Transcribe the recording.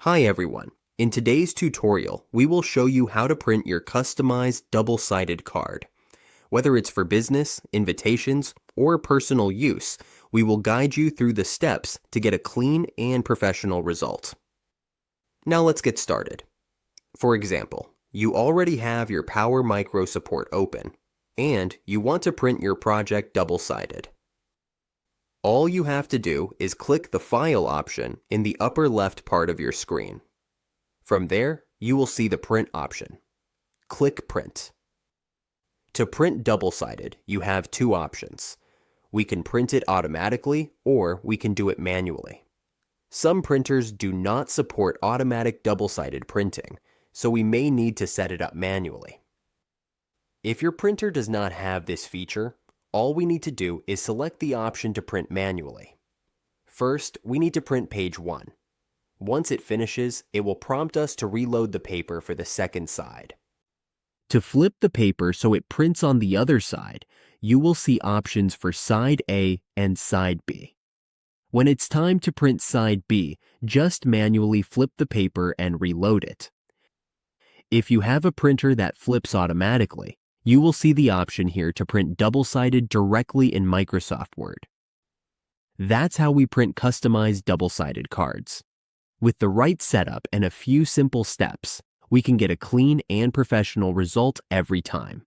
Hi everyone. In today's tutorial, we will show you how to print your customized double-sided card. Whether it's for business, invitations, or personal use, we will guide you through the steps to get a clean and professional result. Now let's get started. For example, you already have your Power Micro support open, and you want to print your project double-sided. All you have to do is click the File option in the upper left part of your screen. From there, you will see the Print option. Click Print. To print double-sided, you have two options. We can print it automatically, or we can do it manually. Some printers do not support automatic double-sided printing, so we may need to set it up manually. If your printer does not have this feature, all we need to do is select the option to print manually. First, we need to print page 1. Once it finishes, it will prompt us to reload the paper for the second side. To flip the paper so it prints on the other side, you will see options for side A and side B. When it's time to print side B, just manually flip the paper and reload it. If you have a printer that flips automatically, you will see the option here to print double-sided directly in Microsoft Word. That's how we print customized double-sided cards. With the right setup and a few simple steps, we can get a clean and professional result every time.